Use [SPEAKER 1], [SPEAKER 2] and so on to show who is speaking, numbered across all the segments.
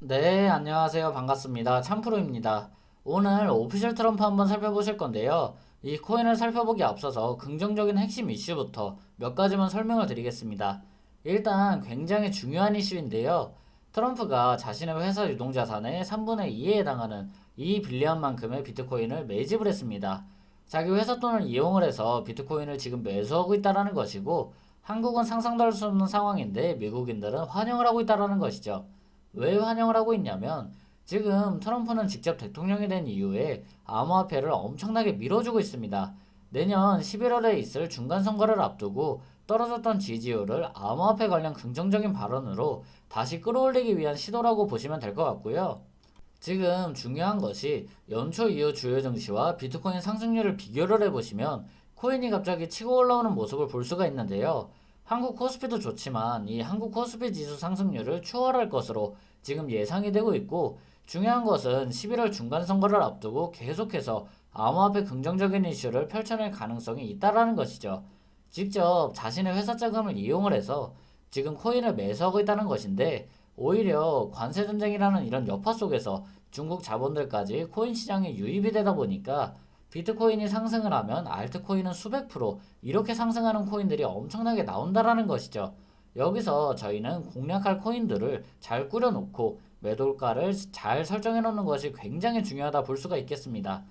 [SPEAKER 1] 네, 안녕하세요. 반갑습니다. 참프로입니다. 오늘 오피셜 트럼프 한번 살펴보실 건데요. 이 코인을 살펴보기 앞서서 긍정적인 핵심 이슈부터 몇 가지만 설명을 드리겠습니다. 일단 굉장히 중요한 이슈인데요. 트럼프가 자신의 회사 유동자산의 3분의 2에 해당하는 2빌리언 만큼의 비트코인을 매집을 했습니다. 자기 회사 돈을 이용을 해서 비트코인을 지금 매수하고 있다는 것이고, 한국은 상상도 할 수 없는 상황인데 미국인들은 환영을 하고 있다는 것이죠. 왜 환영을 하고 있냐면 지금 트럼프는 직접 대통령이 된 이후에 암호화폐를 엄청나게 밀어주고 있습니다. 내년 11월에 있을 중간선거를 앞두고 떨어졌던 지지율을 암호화폐 관련 긍정적인 발언으로 다시 끌어올리기 위한 시도라고 보시면 될 것 같고요. 지금 중요한 것이 연초 이후 주요 증시와 비트코인 상승률을 비교를 해보시면 코인이 갑자기 치고 올라오는 모습을 볼 수가 있는데요. 한국 코스피도 좋지만 이 한국 코스피 지수 상승률을 추월할 것으로 지금 예상이 되고 있고, 중요한 것은 11월 중간 선거를 앞두고 계속해서 암호화폐 긍정적인 이슈를 펼쳐낼 가능성이 있다라는 것이죠. 직접 자신의 회사 자금을 이용을 해서 지금 코인을 매수하고 있다는 것인데, 오히려 관세 전쟁이라는 이런 여파 속에서 중국 자본들까지 코인 시장에 유입이 되다 보니까 비트코인이 상승을 하면 알트코인은 수백 프로 이렇게 상승하는 코인들이 엄청나게 나온다라는 것이죠. 여기서 저희는 공략할 코인들을 잘 꾸려놓고 매도가를 잘 설정해 놓는 것이 굉장히 중요하다 볼 수가 있겠습니다.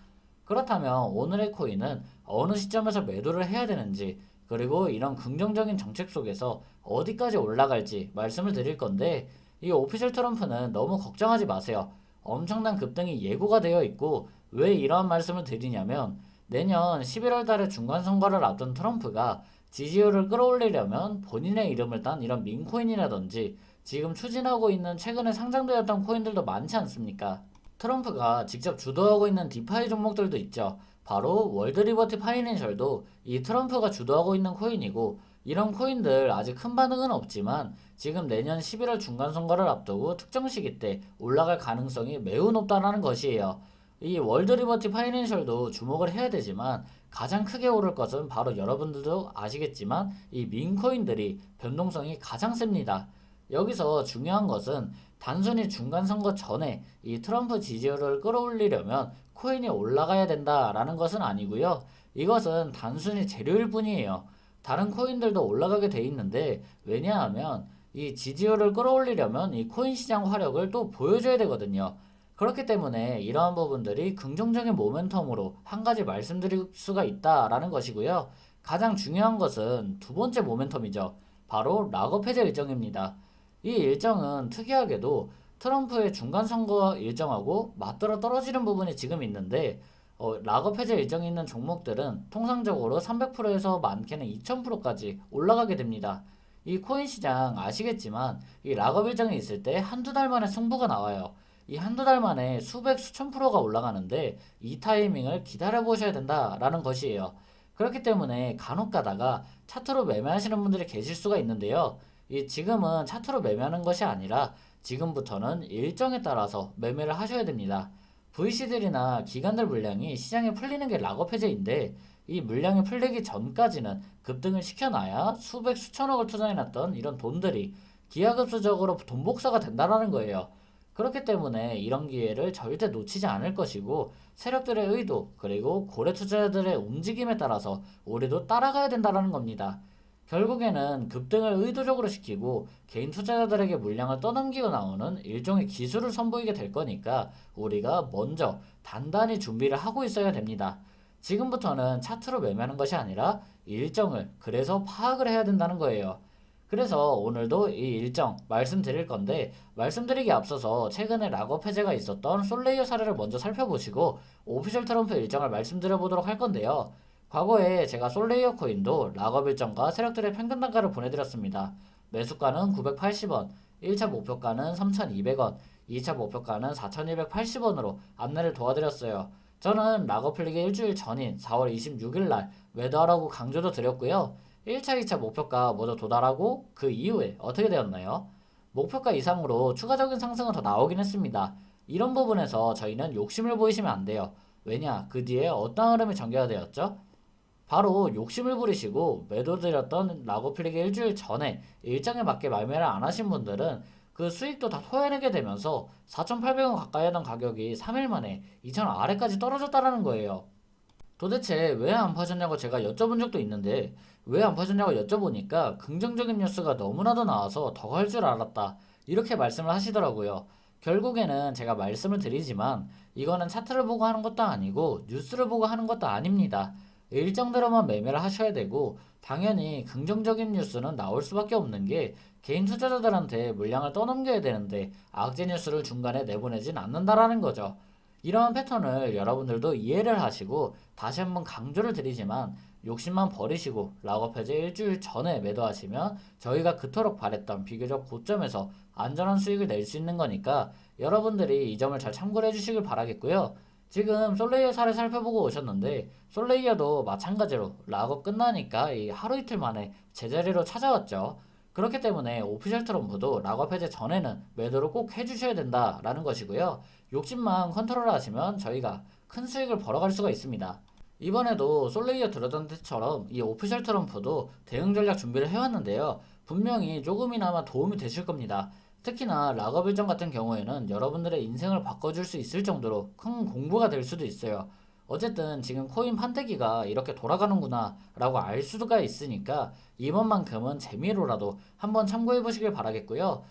[SPEAKER 1] 그렇다면 오늘의 코인은 어느 시점에서 매도를 해야 되는지, 그리고 이런 긍정적인 정책 속에서 어디까지 올라갈지 말씀을 드릴 건데, 이 오피셜 트럼프는 너무 걱정하지 마세요. 엄청난 급등이 예고가 되어 있고, 왜 이러한 말씀을 드리냐면 내년 11월 달에 중간 선거를 앞둔 트럼프가 지지율을 끌어올리려면 본인의 이름을 딴 이런 민코인이라든지 지금 추진하고 있는 최근에 상장되었던 코인들도 많지 않습니까? 트럼프가 직접 주도하고 있는 디파이 종목들도 있죠. 바로 월드 리버티 파이낸셜도 이 트럼프가 주도하고 있는 코인이고, 이런 코인들 아직 큰 반응은 없지만 지금 내년 11월 중간 선거를 앞두고 특정 시기 때 올라갈 가능성이 매우 높다는 것이에요. 이 월드 리버티 파이낸셜도 주목을 해야 되지만 가장 크게 오를 것은 바로 여러분들도 아시겠지만 이 민코인들이 변동성이 가장 셉니다. 여기서 중요한 것은 단순히 중간 선거 전에 이 트럼프 지지율을 끌어올리려면 코인이 올라가야 된다라는 것은 아니고요. 이것은 단순히 재료일 뿐이에요. 다른 코인들도 올라가게 돼 있는데, 왜냐하면 이 지지율을 끌어올리려면 이 코인 시장 화력을 또 보여줘야 되거든요. 그렇기 때문에 이러한 부분들이 긍정적인 모멘텀으로 한 가지 말씀드릴 수가 있다라는 것이고요. 가장 중요한 것은 두 번째 모멘텀이죠. 바로 락업 해제 일정입니다. 이 일정은 특이하게도 트럼프의 중간 선거 일정하고 맞들어 떨어지는 부분이 지금 있는데, 락업 해제 일정이 있는 종목들은 통상적으로 300%에서 많게는 2000%까지 올라가게 됩니다. 이 코인 시장 아시겠지만 이 락업 일정이 있을 때 한두 달 만에 승부가 나와요. 이 한두 달 만에 수백 수천 프로가 올라가는데 이 타이밍을 기다려 보셔야 된다라는 것이에요. 그렇기 때문에 간혹 가다가 차트로 매매하시는 분들이 계실 수가 있는데요. 이 지금은 차트로 매매하는 것이 아니라 지금부터는 일정에 따라서 매매를 하셔야 됩니다. VC들이나 기관들 물량이 시장에 풀리는 게 락업 해제인데, 이 물량이 풀리기 전까지는 급등을 시켜놔야 수백 수천억을 투자해놨던 이런 돈들이 기하급수적으로 돈 복사가 된다는 거예요. 그렇기 때문에 이런 기회를 절대 놓치지 않을 것이고, 세력들의 의도 그리고 고래 투자자들의 움직임에 따라서 우리도 따라가야 된다는 겁니다. 결국에는 급등을 의도적으로 시키고 개인 투자자들에게 물량을 떠넘기고 나오는 일종의 기술을 선보이게 될 거니까 우리가 먼저 단단히 준비를 하고 있어야 됩니다. 지금부터는 차트로 매매하는 것이 아니라 일정을 그래서 파악을 해야 된다는 거예요. 그래서 오늘도 이 일정 말씀드릴 건데, 말씀드리기 앞서서 최근에 락업 해제가 있었던 솔레이어 사례를 먼저 살펴보시고 오피셜 트럼프 일정을 말씀드려 보도록 할 건데요. 과거에 제가 솔레이어 코인도 락업 일정과 세력들의 평균 단가를 보내드렸습니다. 매수가는 980원, 1차 목표가는 3200원, 2차 목표가는 4280원으로 안내를 도와드렸어요. 저는 락업 풀리기 일주일 전인 4월 26일 날 매도하라고 강조도 드렸고요. 1차, 2차 목표가 모두 도달하고 그 이후에 어떻게 되었나요? 목표가 이상으로 추가적인 상승은 더 나오긴 했습니다. 이런 부분에서 저희는 욕심을 보이시면 안 돼요. 왜냐? 그 뒤에 어떤 흐름이 전개가 되었죠? 바로 욕심을 부리시고 매도 드렸던 라고 풀리기 일주일 전에 일정에 맞게 말매를 안 하신 분들은 그 수익도 다 토해내게 되면서 4,800원 가까이 하던 가격이 3일 만에 2,000원 아래까지 떨어졌다라는 거예요. 도대체 왜 안 파셨냐고 제가 여쭤본 적도 있는데 왜 안 파셨냐고 여쭤보니까 긍정적인 뉴스가 너무나도 나와서 더 갈 줄 알았다. 이렇게 말씀을 하시더라고요. 결국에는 제가 말씀을 드리지만 이거는 차트를 보고 하는 것도 아니고 뉴스를 보고 하는 것도 아닙니다. 일정대로만 매매를 하셔야 되고 당연히 긍정적인 뉴스는 나올 수밖에 없는 게 개인 투자자들한테 물량을 떠넘겨야 되는데 악재 뉴스를 중간에 내보내진 않는다라는 거죠. 이러한 패턴을 여러분들도 이해를 하시고 다시 한번 강조를 드리지만 욕심만 버리시고 락업 해제 일주일 전에 매도하시면 저희가 그토록 바랬던 비교적 고점에서 안전한 수익을 낼 수 있는 거니까 여러분들이 이 점을 잘 참고를 해주시길 바라겠고요. 지금 솔레이어 사례 살펴보고 오셨는데 솔레이어도 마찬가지로 락업 끝나니까 이 하루 이틀 만에 제자리로 찾아왔죠. 그렇기 때문에 오피셜 트럼프도 락업 해제 전에는 매도를 꼭 해주셔야 된다라는 것이고요. 욕심만 컨트롤 하시면 저희가 큰 수익을 벌어갈 수가 있습니다. 이번에도 솔레이어 들어던 때처럼 이 오피셜 트럼프도 대응 전략 준비를 해왔는데요. 분명히 조금이나마 도움이 되실 겁니다. 특히나 락업 일정 같은 경우에는 여러분들의 인생을 바꿔줄 수 있을 정도로 큰 공부가 될 수도 있어요. 어쨌든 지금 코인 판때기가 이렇게 돌아가는구나 라고 알 수가 있으니까 이번만큼은 재미로라도 한번 참고해 보시길 바라겠고요.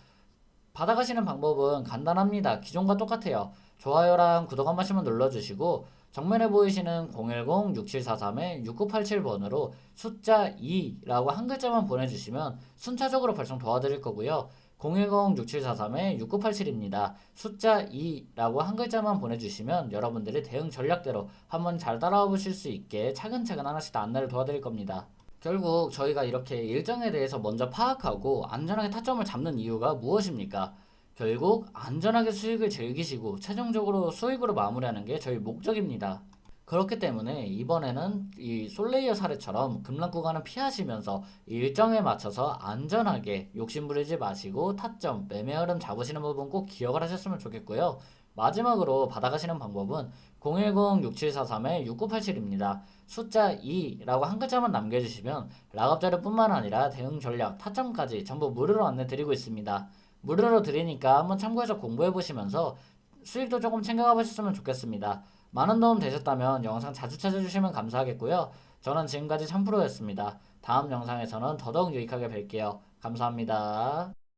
[SPEAKER 1] 받아가시는 방법은 간단합니다. 기존과 똑같아요. 좋아요랑 구독 한 번씩만 눌러주시고 정면에 보이시는 010-6743-6987번으로 숫자 2라고 한 글자만 보내주시면 순차적으로 발송 도와드릴 거고요. 010-6743-6987입니다. 숫자 2라고 한 글자만 보내주시면 여러분들이 대응 전략대로 한번 잘 따라와 보실 수 있게 차근차근 하나씩 다 안내를 도와드릴 겁니다. 결국 저희가 이렇게 일정에 대해서 먼저 파악하고 안전하게 타점을 잡는 이유가 무엇입니까? 결국 안전하게 수익을 즐기시고 최종적으로 수익으로 마무리하는 게 저희 목적입니다. 그렇기 때문에 이번에는 이 솔레이어 사례처럼 급락 구간을 피하시면서 일정에 맞춰서 안전하게 욕심부리지 마시고 타점, 매매 흐름 잡으시는 부분 꼭 기억을 하셨으면 좋겠고요. 마지막으로 받아가시는 방법은 010-6743-6987입니다. 숫자 2라고 한 글자만 남겨주시면 락업 자료뿐만 아니라 대응 전략, 타점까지 전부 무료로 안내 드리고 있습니다. 무료로 드리니까 한번 참고해서 공부해 보시면서 수익도 조금 챙겨가 보셨으면 좋겠습니다. 많은 도움 되셨다면 영상 자주 찾아주시면 감사하겠고요. 저는 지금까지 참프로였습니다. 다음 영상에서는 더더욱 유익하게 뵐게요. 감사합니다.